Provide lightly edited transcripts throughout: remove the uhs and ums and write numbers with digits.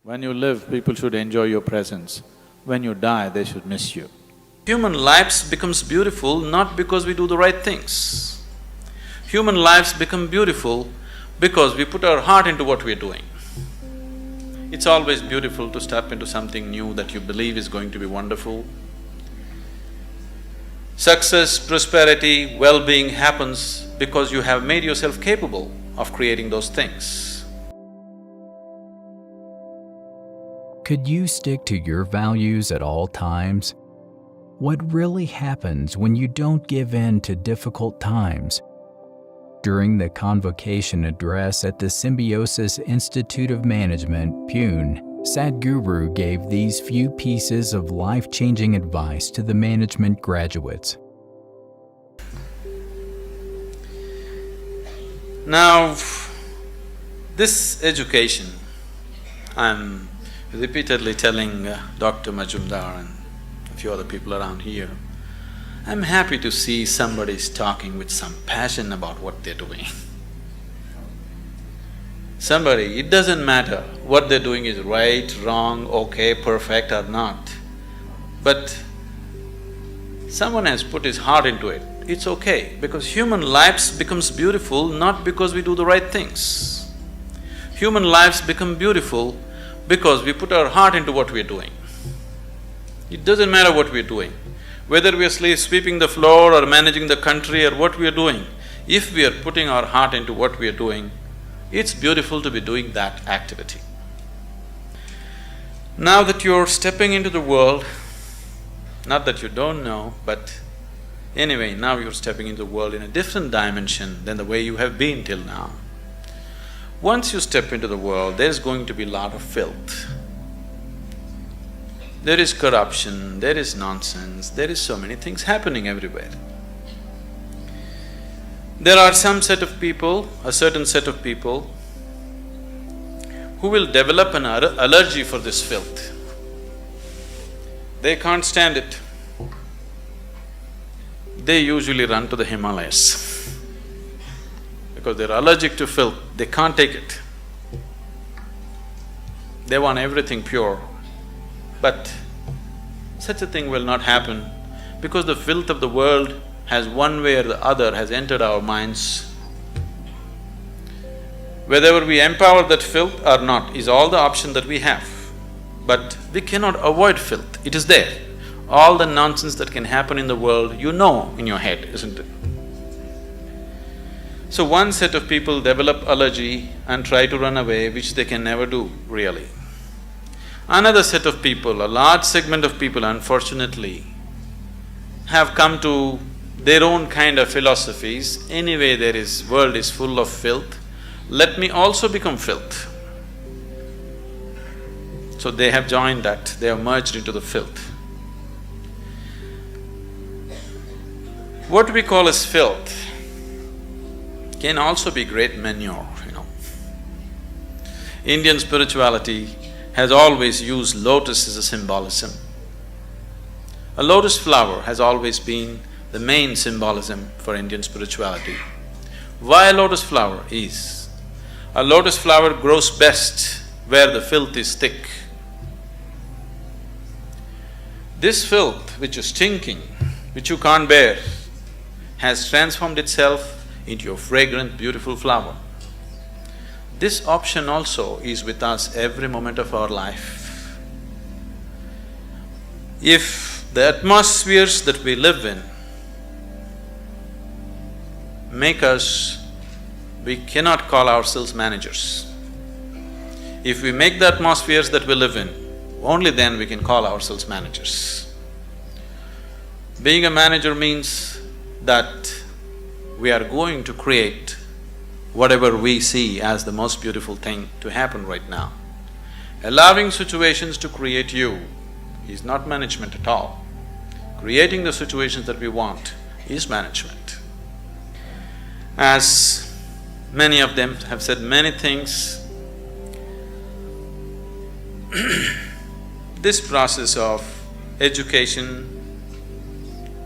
When you live, people should enjoy your presence. When you die, they should miss you. Human lives becomes beautiful not because we do the right things. Human lives become beautiful because we put our heart into what we're doing. It's always beautiful to step into something new that you believe is going to be wonderful. Success, prosperity, well-being happens because you have made yourself capable of creating those things. Could you stick to your values at all times? What really happens when you don't give in to difficult times? During the convocation address at the Symbiosis Institute of Management, Pune, Sadhguru gave these few pieces of life-changing advice to the management graduates. Now, this education, I'm repeatedly telling Dr. Majumdar and a few other people around here, I'm happy to see somebody's talking with some passion about what they're doing. Somebody, it doesn't matter what they're doing is right, wrong, okay, perfect or not, but someone has put his heart into it, it's okay, because human lives becomes beautiful not because we do the right things. Human lives become beautiful because we put our heart into what we're doing. It doesn't matter what we're doing, whether we are sweeping the floor or managing the country or what we are doing, if we are putting our heart into what we are doing, it's beautiful to be doing that activity. Now that you're stepping into the world, not that you don't know, but anyway, now you're stepping into the world in a different dimension than the way you have been till now. Once you step into the world, there's going to be a lot of filth. There is corruption, there is nonsense, there is so many things happening everywhere. There are some set of people, a certain set of people, who will develop an allergy for this filth. They can't stand it. They usually run to the Himalayas because they're allergic to filth, they can't take it. They want everything pure. But such a thing will not happen because the filth of the world has one way or the other has entered our minds. Whether we empower that filth or not is all the option that we have. But we cannot avoid filth, it is there. All the nonsense that can happen in the world, you know in your head, isn't it? So one set of people develop allergy and try to run away, which they can never do, really. Another set of people, a large segment of people unfortunately, have come to their own kind of philosophies. Anyway, world is full of filth, let me also become filth. So they have joined that, they have merged into the filth. What we call as filth can also be great manure, you know. Indian spirituality has always used lotus as a symbolism. A lotus flower has always been the main symbolism for Indian spirituality. Why a lotus flower is? A lotus flower grows best where the filth is thick. This filth which is stinking, which you can't bear, has transformed itself into a fragrant, beautiful flower. This option also is with us every moment of our life. If the atmospheres that we live in make us… we cannot call ourselves managers. If we make the atmospheres that we live in, only then we can call ourselves managers. Being a manager means that we are going to create whatever we see as the most beautiful thing to happen right now. Allowing situations to create you is not management at all. Creating the situations that we want is management. As many of them have said many things, this process of education,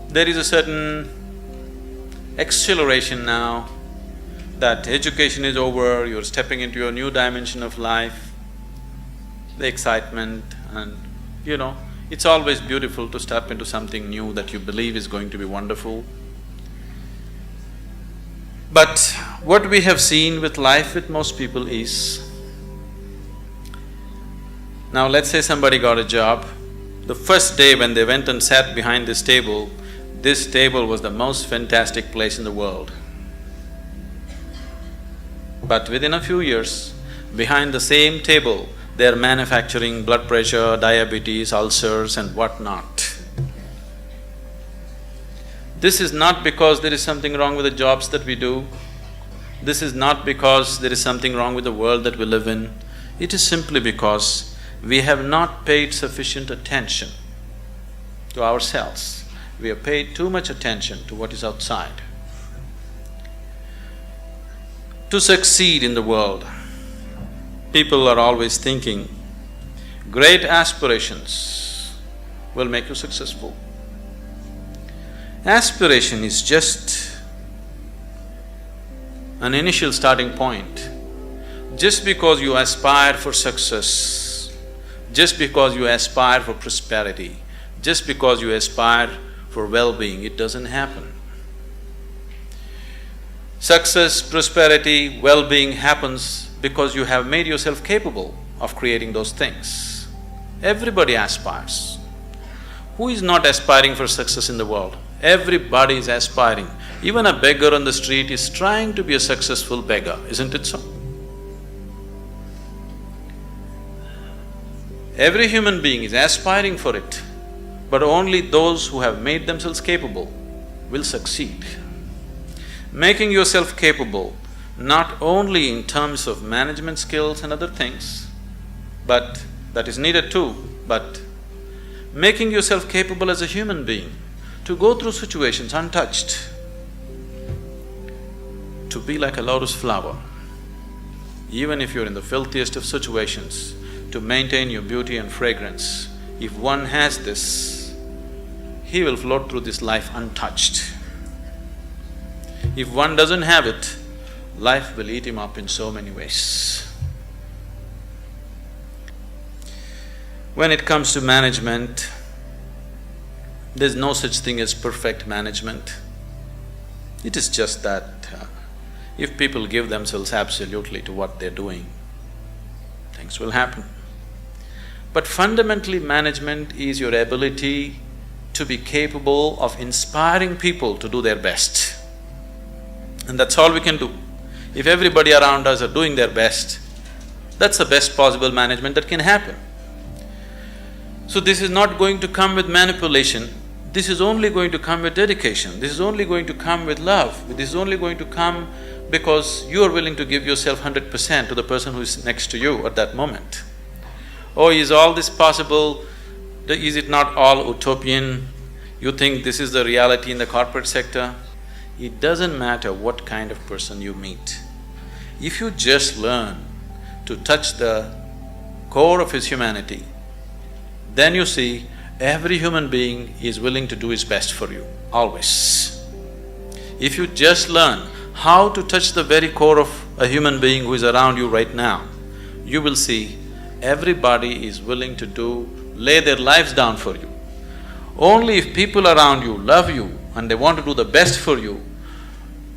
there is a certain acceleration now that education is over, you're stepping into a new dimension of life. the excitement and, it's always beautiful to step into something new that you believe is going to be wonderful. But what we have seen with life with most people is, now let's say somebody got a job, the first day when they went and sat behind this table was the most fantastic place in the world. But within a few years, behind the same table, they're manufacturing blood pressure, diabetes, ulcers and whatnot. This is not because there is something wrong with the jobs that we do. This is not because there is something wrong with the world that we live in. It is simply because we have not paid sufficient attention to ourselves. We have paid too much attention to what is outside. To succeed in the world, people are always thinking, great aspirations will make you successful. Aspiration is just an initial starting point. Just because you aspire for success, just because you aspire for prosperity, just because you aspire for well-being, it doesn't happen. Success, prosperity, well-being happens because you have made yourself capable of creating those things. Everybody aspires. Who is not aspiring for success in the world? Everybody is aspiring. Even a beggar on the street is trying to be a successful beggar, isn't it so? Every human being is aspiring for it, but only those who have made themselves capable will succeed. Making yourself capable not only in terms of management skills and other things, but that is needed too, but making yourself capable as a human being to go through situations untouched, to be like a lotus flower, even if you're in the filthiest of situations, to maintain your beauty and fragrance. If one has this, he will float through this life untouched. If one doesn't have it, life will eat him up in so many ways. When it comes to management, there's no such thing as perfect management. It is just that if people give themselves absolutely to what they're doing, things will happen. But fundamentally, management is your ability to be capable of inspiring people to do their best. And that's all we can do. If everybody around us are doing their best, that's the best possible management that can happen. So this is not going to come with manipulation, this is only going to come with dedication, this is only going to come with love, this is only going to come because you are willing to give yourself 100% to the person who is next to you at that moment. Oh, is all this possible? Is it not all utopian? You think this is the reality in the corporate sector? It doesn't matter what kind of person you meet. If you just learn to touch the core of his humanity, then you see every human being is willing to do his best for you, always. If you just learn how to touch the very core of a human being who is around you right now, you will see everybody is willing to lay their lives down for you. Only if people around you love you and they want to do the best for you,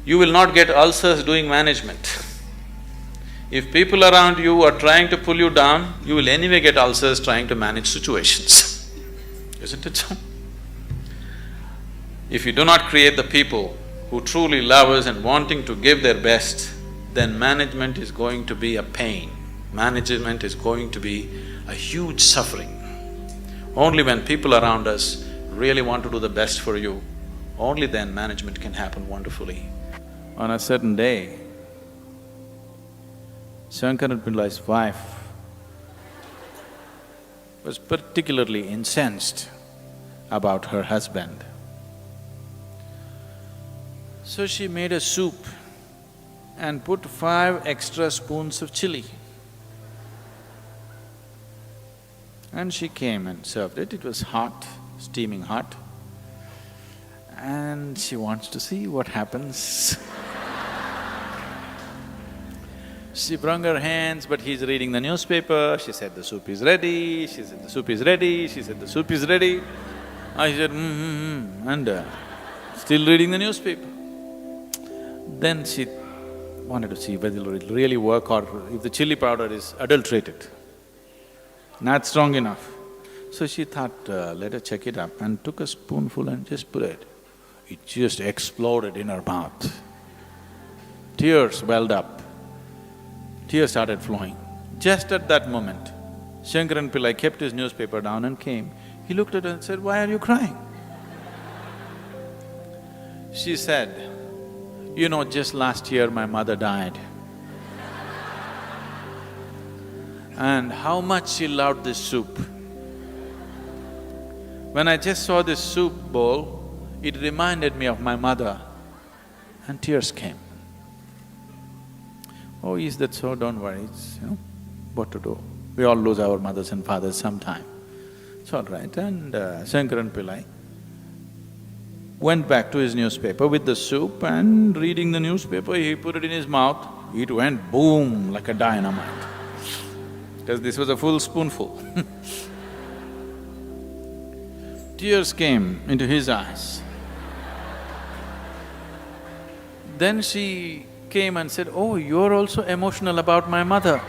you will not get ulcers doing management. If people around you are trying to pull you down, you will anyway get ulcers trying to manage situations. Isn't it so? If you do not create the people who truly love us and wanting to give their best, then management is going to be a pain. Management is going to be a huge suffering. Only when people around us really want to do the best for you, only then management can happen wonderfully. On a certain day, Shankaran Pillai's wife was particularly incensed about her husband. So she made a soup and put 5 extra spoons of chili. And she came and served it. It was hot, steaming hot. And she wants to see what happens. She wrung her hands, but he's reading the newspaper. She said, the soup is ready. She said, the soup is ready. She said, the soup is ready. I said, and still reading the newspaper. Then she wanted to see whether it will really work or if the chili powder is adulterated, not strong enough. So she thought, let her check it up, and took a spoonful and just put it. It just exploded in her mouth. Tears welled up. Tears started flowing. Just at that moment, Shankaran Pillai kept his newspaper down and came. He looked at her and said, why are you crying? She said, you know, just last year my mother died. And how much she loved this soup. When I just saw this soup bowl, it reminded me of my mother, and tears came. Oh, is that so? Don't worry, it's, what to do. We all lose our mothers and fathers sometime. It's all right. And Shankaran Pillai went back to his newspaper with the soup, and reading the newspaper, he put it in his mouth. It went boom like a dynamite, because this was a full spoonful. Tears came into his eyes. Then she came and said, oh, you're also emotional about my mother.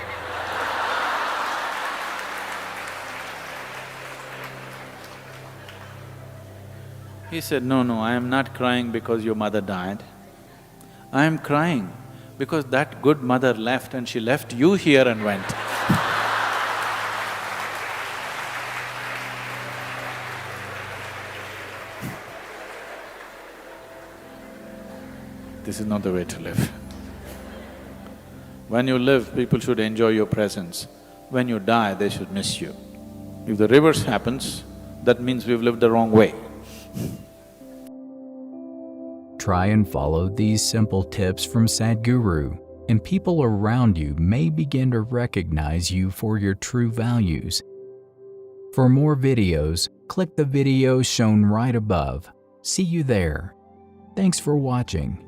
He said, no, I am not crying because your mother died. I am crying because that good mother left and she left you here and went. This is not the way to live. When you live, people should enjoy your presence. When you die, they should miss you. If the reverse happens, that means we've lived the wrong way. Try and follow these simple tips from Sadhguru, and people around you may begin to recognize you for your true values. For more videos, click the video shown right above. See you there. Thanks for watching.